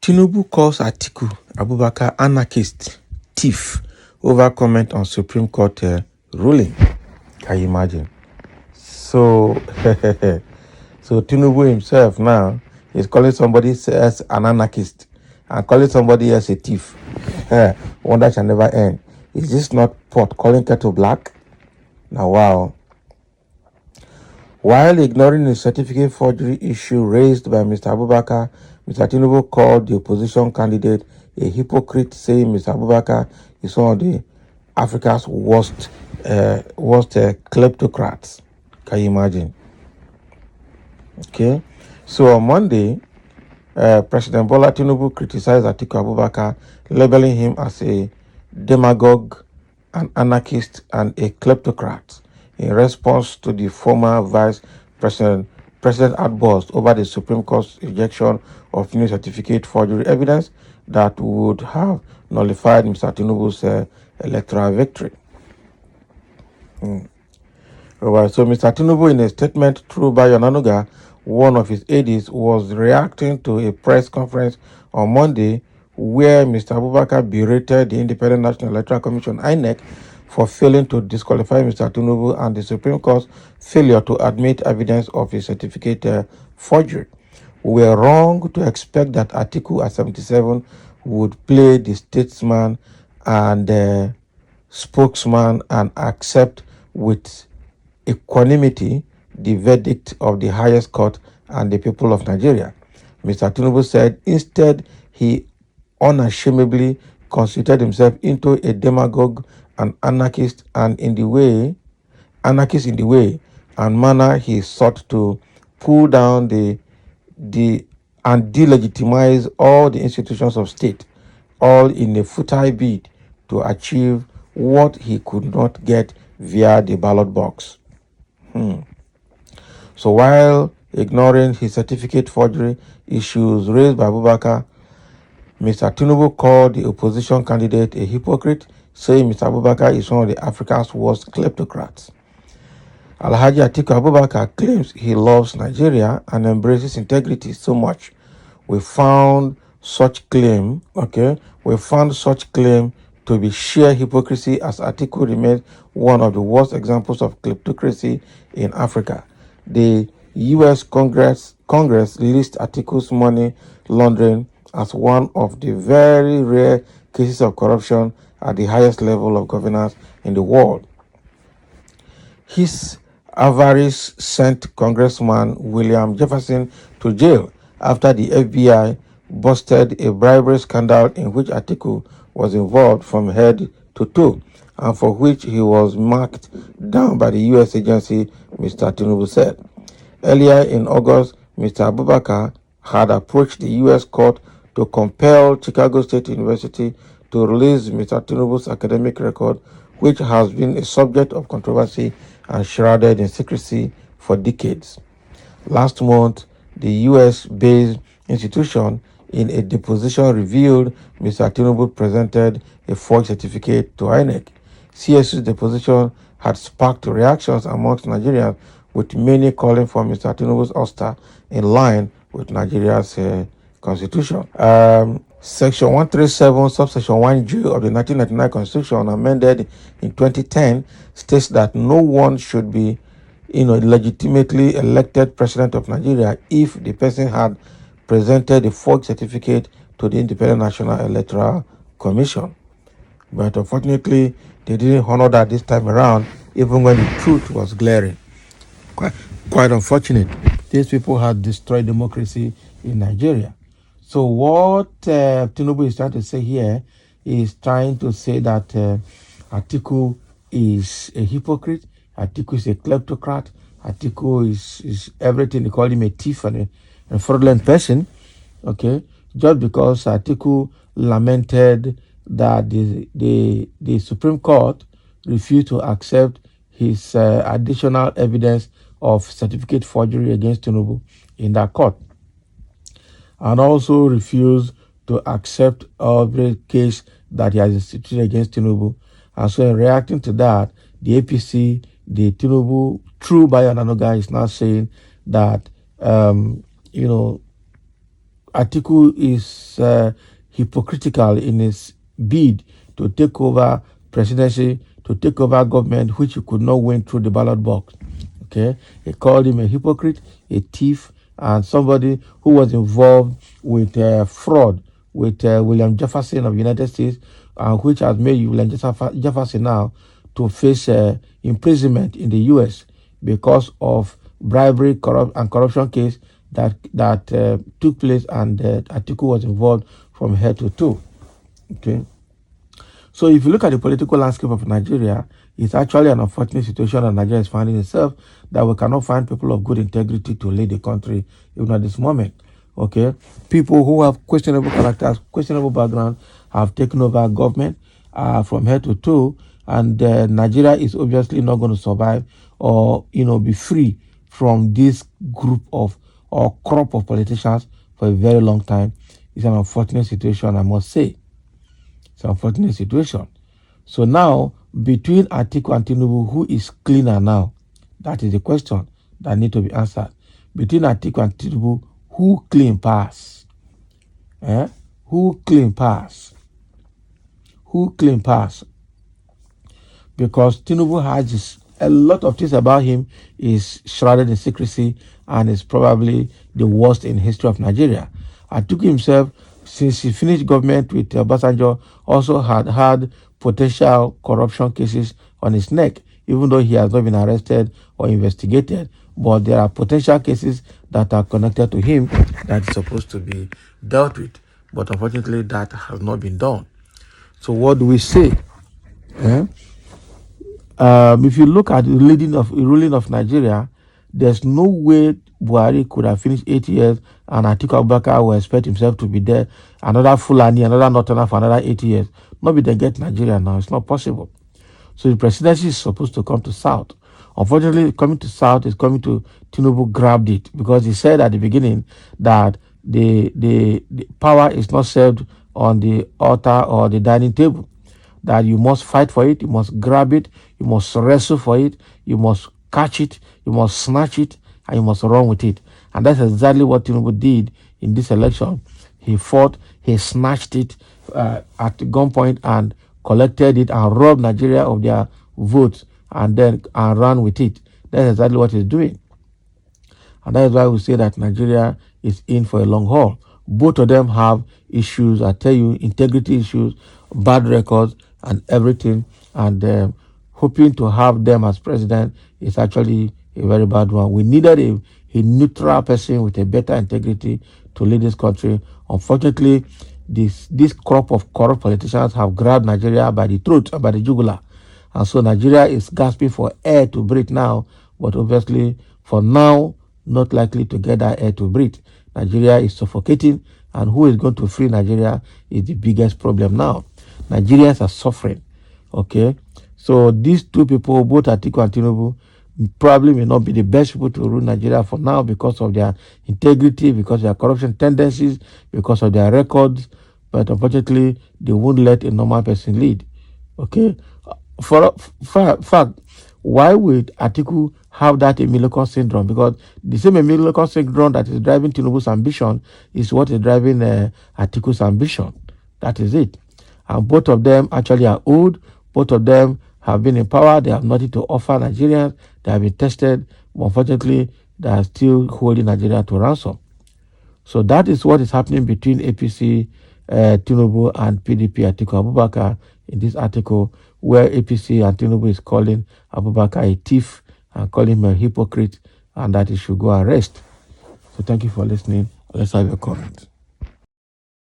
Tinubu calls Atiku Abubakar anarchist, thief, over comment on Supreme Court ruling. Can you imagine? So, so Tinubu himself now is calling somebody else an anarchist and calling somebody else a thief. Wonder shall never end. Is this not pot calling kettle black? Now, wow. While ignoring the certificate forgery issue raised by Mr. Abubakar, Mr. Tinubu called the opposition candidate a hypocrite, saying Mr. Abubakar is one of the Africa's worst kleptocrats. Can you imagine? Okay. So on Monday, President Bola Tinubu criticized Atiku Abubakar, labeling him as a demagogue, an anarchist, and a kleptocrat in response to the former Vice President outburst over the Supreme Court's rejection of new certificate forgery evidence that would have nullified Mr. Tinubu's electoral victory. Right, so Mr. Tinubu, in a statement through Bayo Nanuga, one of his aides, was reacting to a press conference on Monday where Mr. Abubakar berated the Independent National Electoral Commission, INEC, for failing to disqualify Mr. Tinubu and the Supreme Court's failure to admit evidence of a certificate forgery. We were wrong to expect that Atiku at 77 would play the statesman and spokesman and accept with equanimity the verdict of the highest court and the people of Nigeria. Mr. Tinubu said instead he unashamedly constituted himself into a demagogue and anarchist in the way and manner he sought to pull down and delegitimize all the institutions of state, all in a futile bid to achieve what he could not get via the ballot box. So while ignoring his certificate forgery issues raised by Abubakar, Mr. Tinubu called the opposition candidate a hypocrite, saying Mr. Abubakar is one of the Africa's worst kleptocrats. Alhaji Atiku Abubakar claims he loves Nigeria and embraces integrity so much. We found such claim to be sheer hypocrisy, as Atiku remains one of the worst examples of kleptocracy in Africa. The U.S. Congress lists Atiku's money laundering as one of the very rare cases of corruption at the highest level of governance in the world. His avarice sent Congressman William Jefferson to jail after the FBI busted a bribery scandal in which Atiku was involved from head to toe, and for which he was marked down by the U.S. agency, Mr. Tinubu said. Earlier in August, Mr. Abubakar had approached the U.S. court to compel Chicago State University to release Mr. Tinubu's academic record, which has been a subject of controversy and shrouded in secrecy for decades. Last month, the U.S.-based institution, in a deposition, revealed Mr. Tinubu presented a forged certificate to INEC. CSU's deposition had sparked reactions amongst Nigerians, with many calling for Mr. Tinubu's ouster in line with Nigeria's constitution. Section 137, subsection 1J of the 1999 Constitution, amended in 2010, states that no one should be legitimately elected president of Nigeria if the person had presented a forged certificate to the Independent National Electoral Commission. But unfortunately, they didn't honor that this time around, even when the truth was glaring. Quite unfortunate. These people had destroyed democracy in Nigeria. So what Tinubu is trying to say here is trying to say that Atiku is a hypocrite, Atiku is a kleptocrat, Atiku is everything. They call him a thief and a fraudulent person, okay? Just because Atiku lamented that the Supreme Court refused to accept his additional evidence of certificate forgery against Tinubu in that court, and also refused to accept every case that he has instituted against Tinubu. And so in reacting to that, the APC, the Tinubu, through Bayo Nanuga, is now saying that, Atiku is hypocritical in his bid to take over presidency, to take over government, which he could not win through the ballot box. Okay, he called him a hypocrite, a thief, and somebody who was involved with fraud with William Jefferson of the United States, which has made William Jefferson now to face imprisonment in the U.S. because of bribery, corruption case that took place, and Atiku was involved from head to toe. Okay. So if you look at the political landscape of Nigeria, it's actually an unfortunate situation that Nigeria is finding itself, that we cannot find people of good integrity to lead the country even at this moment. Okay, people who have questionable characters, questionable background, have taken over government from head to toe, and Nigeria is obviously not going to survive or be free from this group of or crop of politicians for a very long time. It's an unfortunate situation, I must say. It's an unfortunate situation. So now, between Atiku and Tinubu, who is cleaner now? That is the question that needs to be answered. Between Atiku and Tinubu, who clean pass? Who clean pass? Who clean pass? Because Tinubu has a lot of things about him is shrouded in secrecy and is probably the worst in history of Nigeria. Atiku himself, since he finished government with Obasanjo, also had potential corruption cases on his neck, even though he has not been arrested or investigated. But there are potential cases that are connected to him that is supposed to be dealt with. But unfortunately, that has not been done. So what do we say? If you look at the ruling of Nigeria, there's no way Buhari could have finished 8 years and Atiku Abubakar will expect himself to be there, another Fulani, another Northerner for another 8 years. Not be they get Nigeria now. It's not possible. So the presidency is supposed to come to South. Unfortunately, coming to South is coming to Tinubu grabbed it because he said at the beginning that the power is not served on the altar or the dining table, that you must fight for it, you must grab it, you must wrestle for it, you must catch it, you must snatch it, and you must run with it. And that's exactly what Tinubu did in this election. He fought, he snatched it at gunpoint and collected it and robbed Nigeria of their votes and ran with it. That's exactly what he's doing. And that is why we say that Nigeria is in for a long haul. Both of them have issues, I tell you, integrity issues, bad records, and everything. And hoping to have them as president is actually a very bad one. We needed a neutral person with a better integrity to lead this country. Unfortunately, this crop of corrupt politicians have grabbed Nigeria by the throat, by the jugular. And so Nigeria is gasping for air to breathe now, but obviously for now, not likely to get that air to breathe. Nigeria is suffocating, and who is going to free Nigeria is the biggest problem now. Nigerians are suffering. Okay, so these two people, both Atiku and Tinubu, probably may not be the best people to rule Nigeria for now because of their integrity, because of their corruption tendencies, because of their records. But unfortunately, they won't let a normal person lead. Okay, for fact, why would Atiku have that Emilio syndrome? Because the same Emilio syndrome that is driving Tinubu's ambition is what is driving Atiku's ambition. That is it. And both of them actually are old. Both of them have been in power. They have nothing to offer Nigerians. They have been tested. But unfortunately, they are still holding Nigeria to ransom. So that is what is happening between APC, Tinubu, and PDP Atiku Abubakar in this article, where APC and Tinubu is calling Abubakar a thief and calling him a hypocrite, and that he should go and rest. So thank you for listening. Let's have your comment.